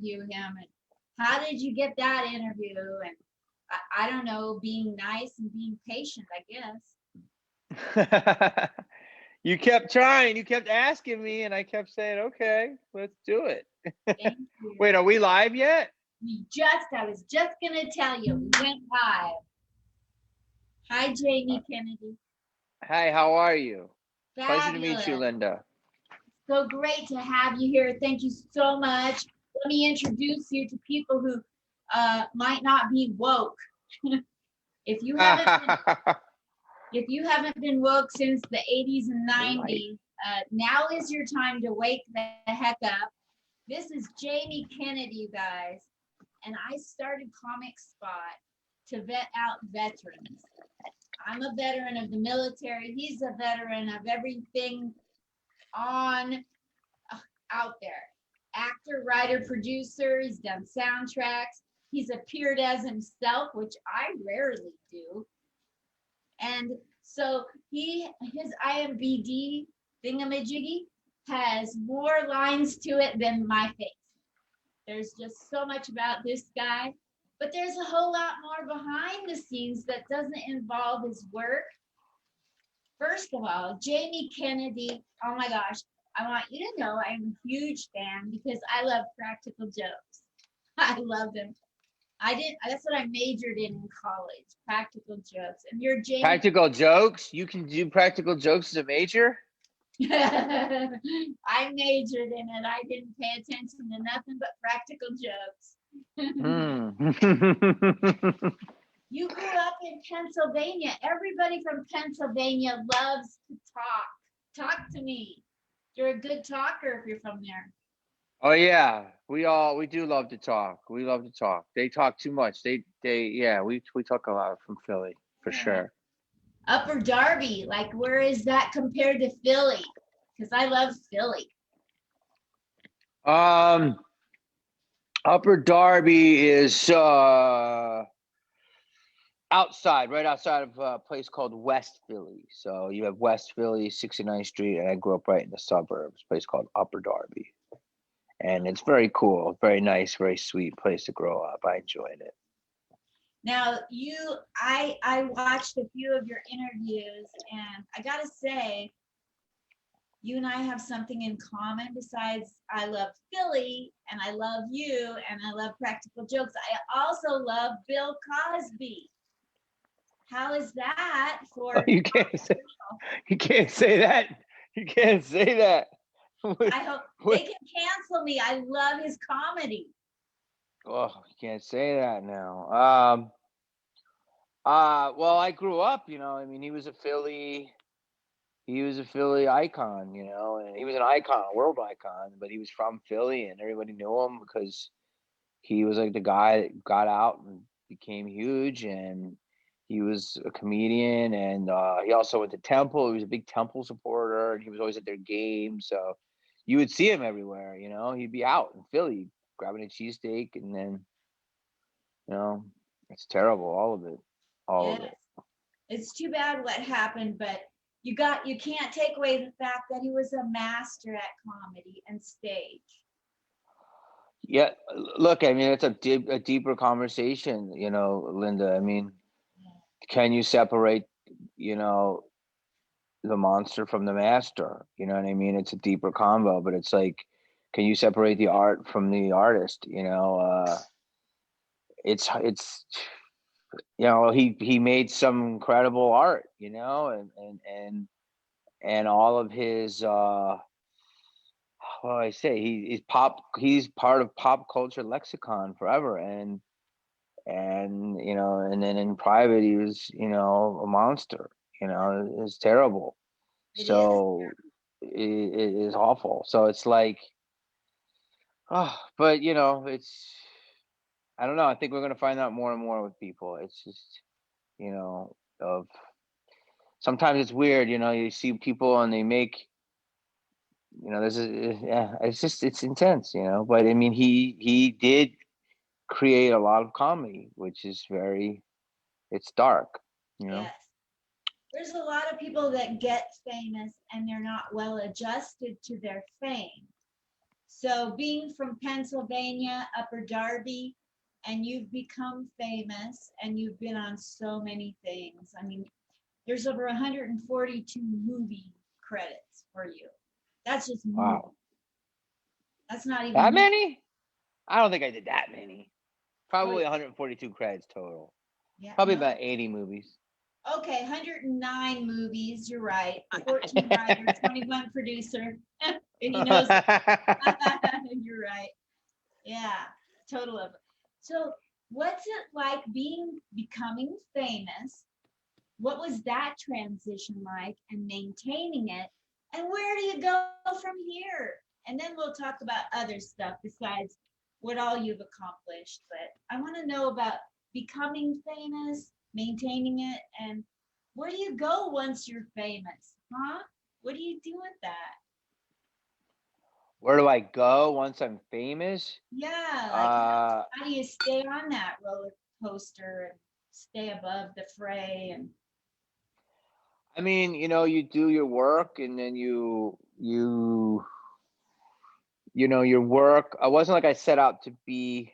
interview him. And how did you get that interview? And I don't know, being nice and being patient, I guess. You kept trying, you kept asking me, and I kept saying, okay, let's do it. Thank you. Wait, are we live yet? I was just gonna tell you, we went live. Hi, Jamie Kennedy. Hi, how are you? Fabulous. Pleasure to meet you, Linda. So great to have you here. Thank you so much. Let me introduce you to people who might not be woke. If you haven't been woke since the 80s and 90s, now is your time to wake the heck up. This is Jamie Kennedy, you guys, and I started Comic Spot to vet out veterans. I'm a veteran of the military. He's a veteran of everything on out there. Actor, writer, producer. He's done soundtracks. He's appeared as himself, which I rarely do. And so his IMBD thingamajiggy has more lines to it than my face. There's just so much about this guy, but there's a whole lot more behind the scenes that doesn't involve his work. First of all, Jamie Kennedy, oh my gosh, I want you to know I'm a huge fan because I love practical jokes. I love them. That's what I majored in college, practical jokes. And you're Jamie. Practical jokes? You can do practical jokes as a major? I majored in it. I didn't pay attention to nothing but practical jokes. You grew up in Pennsylvania. Everybody from Pennsylvania loves to talk. Talk to me. You're a good talker if you're from there. Oh yeah, we do love to talk. We love to talk. They talk too much. We talk a lot from Philly for sure. Upper Darby, like where is that compared to Philly? Because I love Philly. Upper Darby is outside, right outside of a place called West Philly. So you have West Philly, 69th Street, and I grew up right in the suburbs, a place called Upper Darby. And it's very cool, very nice, very sweet place to grow up. I enjoyed it. Now, I watched a few of your interviews, and I gotta say, you and I have something in common besides I love Philly, and I love you, and I love practical jokes. I also love Bill Cosby. How is that for? You can't say that. You can't say that. I hope they can cancel me. I love his comedy. Oh, you can't say that now. Well, I grew up, I mean, he was a Philly icon, and he was an icon, a world icon, but he was from Philly and everybody knew him because he was like the guy that got out and became huge, and he was a comedian, and he also went to Temple. He was a big Temple supporter, and he was always at their games. So you would see him everywhere, he'd be out in Philly grabbing a cheesesteak, and then, it's terrible, all of it. All of it. It's too bad what happened, but you can't take away the fact that he was a master at comedy and stage. Yeah, look, I mean, it's a deeper conversation, Linda. I mean, can you separate, the monster from the master? You know what I mean? It's a deeper combo, but it's like, can you separate the art from the artist? It's he made some incredible art, and all of his what do I say? He's part of pop culture lexicon forever, and and then in private he was, a monster. It's terrible. It is awful. So it's like, but it's, I don't know. I think we're gonna find out more and more with people. It's just, of sometimes it's weird, you see people and they make, this is, yeah, it's intense, but I mean, he did create a lot of comedy, which is it's dark, Yes. There's a lot of people that get famous and they're not well adjusted to their fame. So being from Pennsylvania, Upper Darby, and you've become famous and you've been on so many things. I mean, there's over 142 movie credits for you. That's just movie. Wow. That's not even That many? I don't think I did that many. Probably Oh, 142 credits total. yeah, Probably no. about 80 movies. Okay, 109 movies. You're right. 14 writer, 21 producer. And he knows. You're right. Yeah, total of. So, what's it like becoming famous? What was that transition like, and maintaining it? And where do you go from here? And then we'll talk about other stuff besides what all you've accomplished. But I want to know about becoming famous, maintaining it, and where do you go once you're famous? Huh? What do you do with that? Where do I go once I'm famous? Yeah, like Uh, how do you stay on that roller coaster and stay above the fray? And I mean, you do your work, and then your work. I wasn't like I set out to be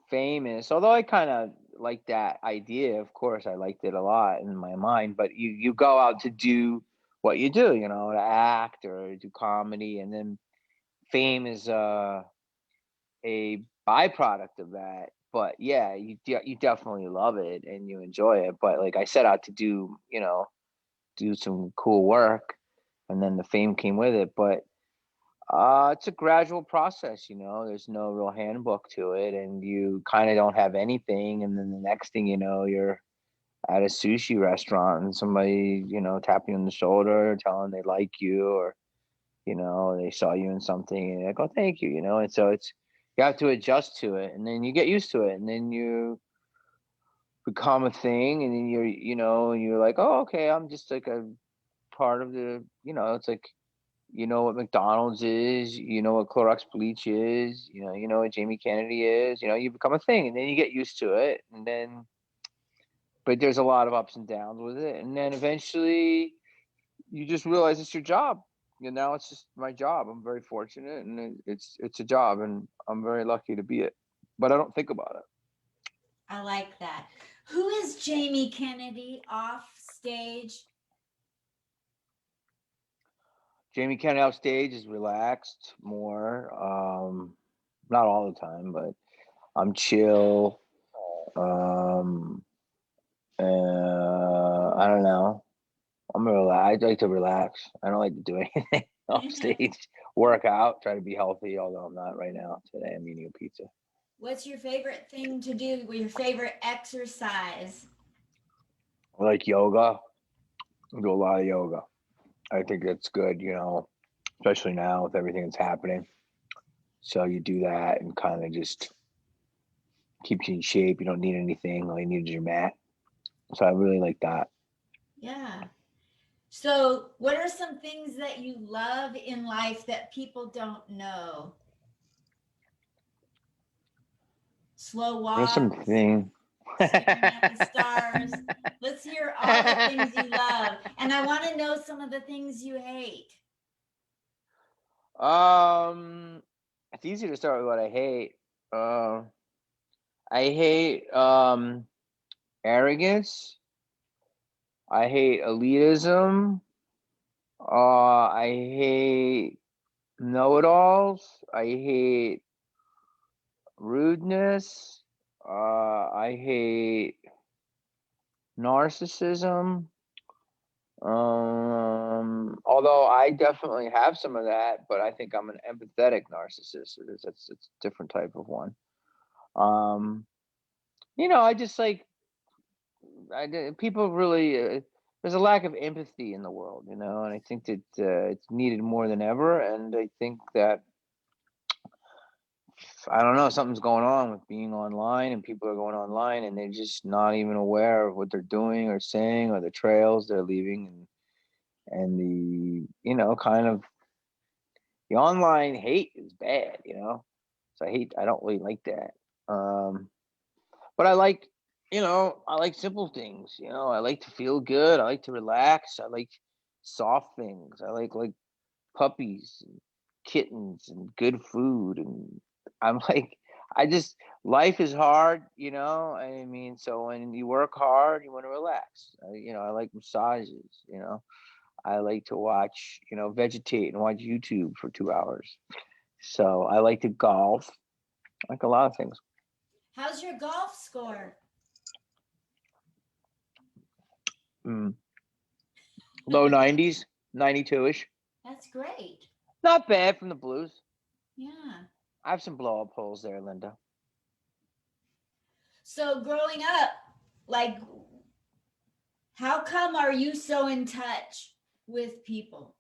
famous, although I kind of like that idea. Of course, I liked it a lot in my mind. But you go out to do what you do, to act or do comedy, and then fame is a byproduct of that. But yeah, you definitely love it and you enjoy it. But like I set out to do some cool work, and then the fame came with it. But it's a gradual process. There's no real handbook to it, and you kind of don't have anything, and then the next thing you know, you're at a sushi restaurant and somebody, tapping you on the shoulder, telling they like you, or they saw you in something and they go, thank you, and so you have to adjust to it, and then you get used to it, and then you become a thing, and then you're like, oh, okay, I'm just like a part of the, it's like, what McDonald's is, what Clorox bleach is, you know what Jamie Kennedy is, you become a thing, and then you get used to it, and then, but there's a lot of ups and downs with it, and then eventually you just realize it's your job. Now it's just my job. I'm very fortunate, and it's a job, and I'm very lucky to be it. But I don't think about it. I like that. Who is Jamie Kennedy off stage? Jamie Kennedy off stage is relaxed more. Not all the time, but I'm chill. Um, I don't know. I like to relax. I don't like to do anything off stage. Work out, try to be healthy, although I'm not right now. Today I'm eating a pizza. What's your favorite thing to do? Your favorite exercise? I like yoga. I do a lot of yoga. I think it's good, especially now with everything that's happening. So you do that and kind of just keeps you in shape. You don't need anything. All you need is your mat. So I really like that. Yeah. So, what are some things that you love in life that people don't know? Slow There's walks, something. staring at the stars. Let's hear all the things you love. And I want to know some of the things you hate. um, it's easy to start with what I hate. Uh, I hate arrogance. I hate elitism. I hate know-it-alls. I hate rudeness. I hate narcissism. Although I definitely have some of that, but I think I'm an empathetic narcissist. It's a different type of one. Um, I just like people really. There's a lack of empathy in the world, and I think that it's needed more than ever. And I think that I don't know, something's going on with being online, and people are going online and they're just not even aware of what they're doing or saying or the trails they're leaving, and the kind of the online hate is bad. So I don't really like that. But I like simple things. I like to feel good. I like to relax. I like soft things. I like puppies, kittens and good food, and I'm like, life is hard, you know. I mean, so when you work hard, you want to relax. You know, I like massages. You know, I like to watch, you know, vegetate and watch YouTube for 2 hours. So I like to golf, like a lot of things. How's your golf score? Mm. Low 90s, 92-ish. That's great. Not bad from the Blues. Yeah. I have some blow up holes there, Linda. So growing up, like, how come are you so in touch with people?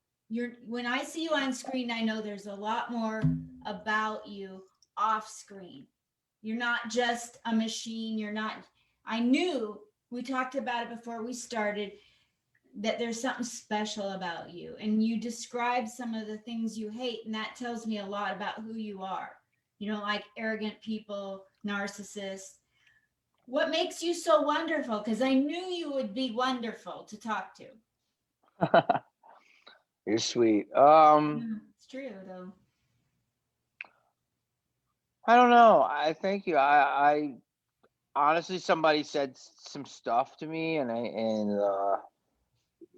When I see you on screen, I know there's a lot more about you off screen. You're not just a machine. You're not, I knew we talked about it before we started that there's something special about you. And you describe some of the things you hate, and that tells me a lot about who you are. You know, like arrogant people, narcissists. What makes you so wonderful? Because I knew you would be wonderful to talk to. You're sweet. It's true though. I don't know. I thank you. I honestly, somebody said some stuff to me, and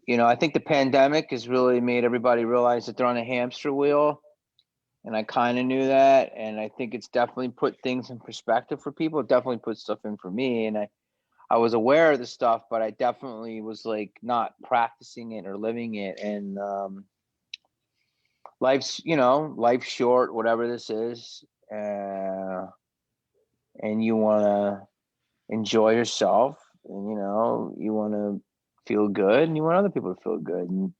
you know, I think the pandemic has really made everybody realize that they're on a hamster wheel, and I kind of knew that, and I think it's definitely put things in perspective for people. It definitely put stuff in for me, and I was aware of the stuff, but I definitely was like not practicing it or living it, and life's, you know, life's short, whatever this is, and you want to enjoy yourself, and you know, you want to feel good, and you want other people to feel good, and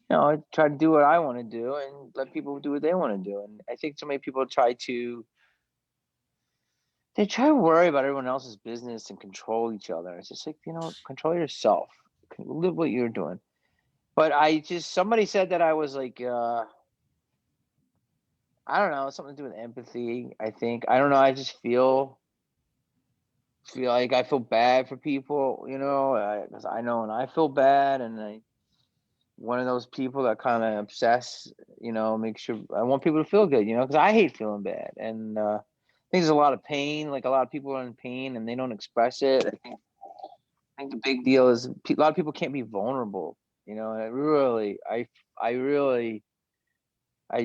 you know, I try to do what I want to do and let people do what they want to do. And I think so many people they try to worry about everyone else's business and control each other. It's just like, you know, control yourself, live what you're doing. But somebody said that I was like, I don't know, something to do with empathy. I think, I don't know. I just feel like I feel bad for people, you know, because I know when I feel bad, and one of those people that kind of obsess, you know, make sure I want people to feel good, you know, because I hate feeling bad, and I think there's a lot of pain. Like a lot of people are in pain and they don't express it. I think the big deal is a lot of people can't be vulnerable, you know. And I really, I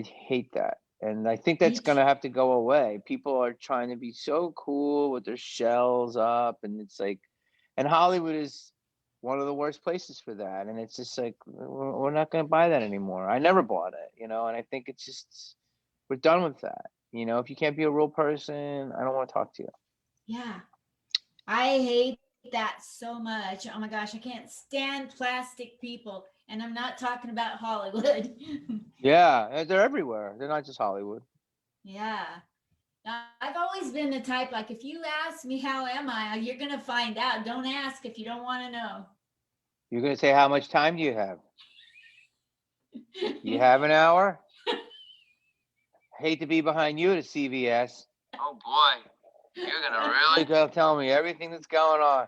hate that. And I think that's Me going to too. have to go away. People are trying to be so cool with their shells up. And it's like, and Hollywood is one of the worst places for that. And it's just like, we're not going to buy that anymore. I never bought it, you know. And I think it's just, we're done with that. You know, if you can't be a real person, I don't want to talk to you. Yeah. I hate that so much. Oh my gosh, I can't stand plastic people. And I'm not talking about Hollywood. Yeah, they're everywhere. They're not just Hollywood. Yeah. Now, I've always been the type, like, if you ask me how am I, you're going to find out. Don't ask if you don't want to know. You're going to say, how much time do you have? You have an hour? Hate to be behind you at CVS. Oh boy, you're gonna really go tell me everything that's going on.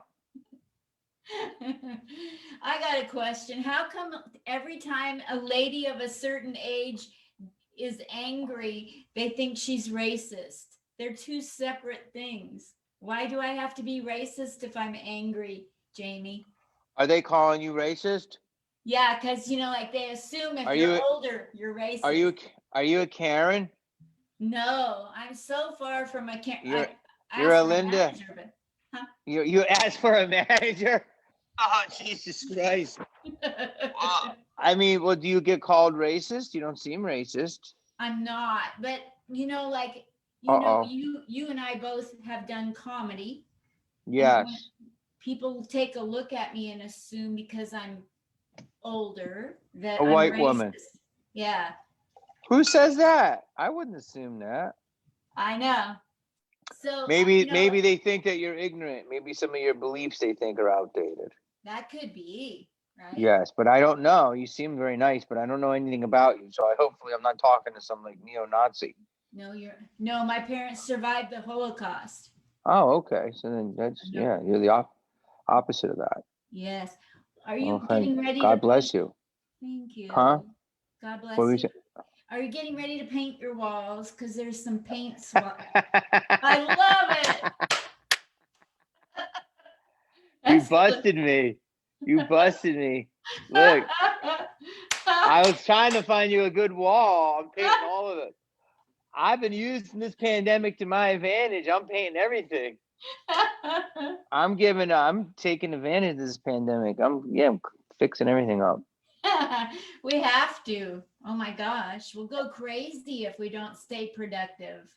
I got a question. How come every time a lady of a certain age is angry, they think she's racist? They're two separate things. Why do I have to be racist if I'm angry, Jamie? Are they calling you racist? Yeah, because, you know, like they assume if Are you're you older, you're are racist. you are you a Karen? No, I'm so far from a You're I you're asked a for a Linda. manager, but huh? You asked for a manager? Oh Jesus Christ. Well, I mean, well, do you get called racist? You don't seem racist. I'm not, but you know, like, Uh-oh. you and I both have done comedy, and when Yes. people take a look at me and assume because I'm older that A I'm white woman. racist. Yeah, Who says that? I wouldn't assume that. I know. So, Maybe they think that you're ignorant. Maybe some of your beliefs they think are outdated. that could be, right? Yes, but I don't know. You seem very nice, but I don't know anything about you. So hopefully I'm not talking to some like neo-Nazi. No, my parents survived the Holocaust. Oh, okay. So then that's, No. yeah, you're the opposite of that. Yes. Are Oh, you thank getting ready to God put? bless you. Thank Huh? you. God What were bless you you. saying? Are you getting ready to paint your walls? Because there's some paint swap. I love it. You That's busted me. You busted me. Look, I was trying to find you a good wall. I'm painting all of it. I've been using this pandemic to my advantage. I'm painting everything. I'm taking advantage of this pandemic. I'm fixing everything up. We have to. Oh my gosh. We'll go crazy if we don't stay productive.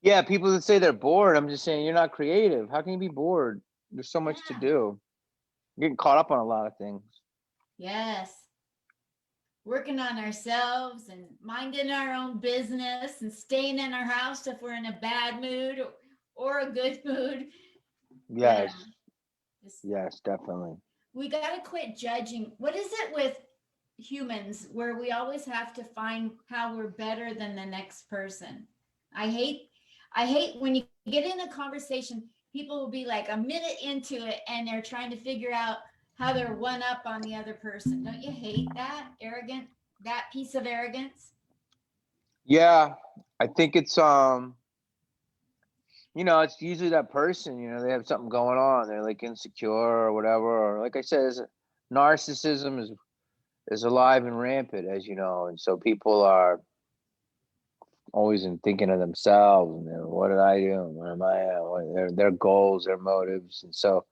Yeah, people that say they're bored, I'm just saying you're not creative. How can you be bored? There's so much to do. You're getting caught up on a lot of things. Yes. Working on ourselves and minding our own business and staying in our house if we're in a bad mood or a good mood. Yes. Yeah. Yes, definitely. We got to quit judging. What is it with humans where we always have to find how we're better than the next person? I hate when you get in a conversation, people will be like a minute into it and they're trying to figure out how they're one up on the other person. Don't you hate that that piece of arrogance? Yeah, I think it's it's usually that person, they have something going on. They're like insecure or whatever. Or like I said, narcissism is alive and rampant, as you know. And so people are always thinking of themselves and what did I do? Where am I at? What, their goals, their motives. And so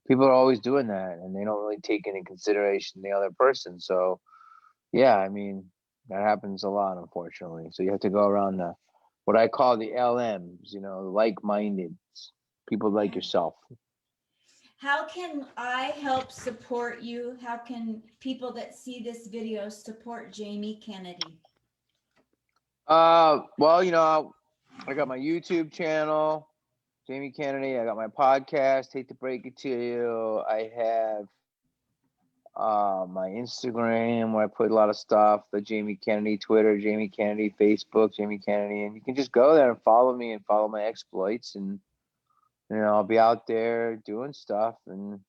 people are always doing that and they don't really take into consideration the other person. So yeah, I mean, that happens a lot, unfortunately. So you have to go around what I call the LMs, like-minded people like yourself. How can I help support you? How can people that see this video support Jamie Kennedy? Well, I got my YouTube channel, Jamie Kennedy. I got my podcast, Hate to Break It to You. I have my Instagram where I put a lot of stuff, the Jamie Kennedy, Twitter, Jamie Kennedy, Facebook, Jamie Kennedy, and you can just go there and follow me and follow my exploits, and I'll be out there doing stuff, and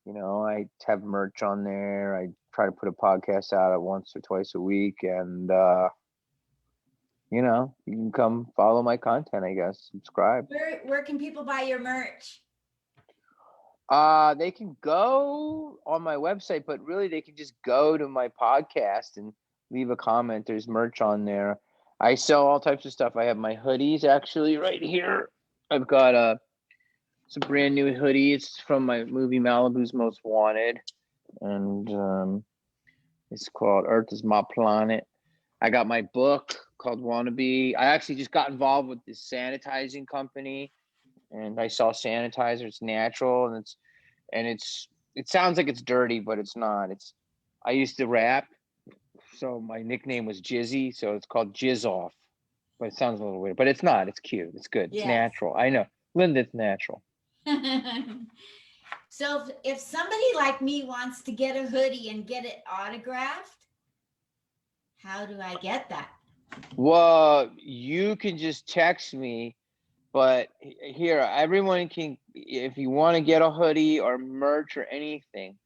I have merch on there. I try to put a podcast out at once or twice a week, and you can come follow my content, I guess. Subscribe. Where can people buy your merch? They can go on my website, but really they can just go to my podcast and leave a comment. There's merch on there. I sell all types of stuff. I have my hoodies actually right here. I've got it's a brand new hoodie. It's from my movie Malibu's Most Wanted, and it's called Earth is My Planet. I got my book called Wannabe. I actually just got involved with this sanitizing company, and I sell sanitizer. It's natural, and it sounds like it's dirty, but it's not. I used to rap, so my nickname was Jizzy, so it's called Jizz Off. But it sounds a little weird, but it's not. It's cute. It's good. It's natural. I know, Linda. It's natural. So if somebody like me wants to get a hoodie and get it autographed, how do I get that? Well, you can just text me, but here, everyone can, if you want to get a hoodie or merch or anything,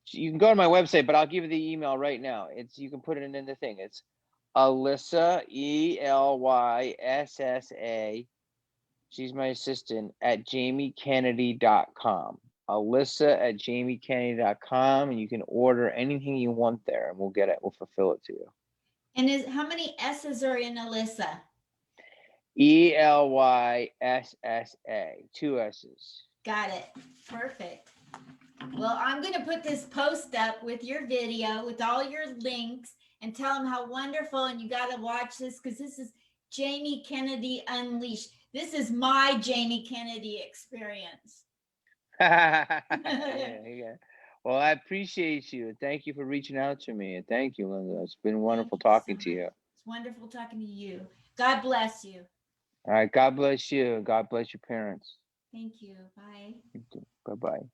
you can go to my website, but I'll give you the email right now. You can put it in the thing. It's Elyssa, ELYSSA. She's my assistant at jamiekennedy.com. Elyssa@jamiekennedy.com, and you can order anything you want there, and we'll get it. We'll fulfill it to you. And how many S's are in Elyssa? ELYSSA, 2 S's. Got it. Perfect. Well, I'm going to put this post up with your video, with all your links, and tell them how wonderful, and you got to watch this because this is Jamie Kennedy Unleashed. This is my Jamie Kennedy experience. Yeah. Well, I appreciate you. Thank you for reaching out to me. And thank you, Linda. It's been wonderful talking to you. It's wonderful talking to you. God bless you. All right. God bless you. God bless your parents. Thank you. Bye. Bye-bye.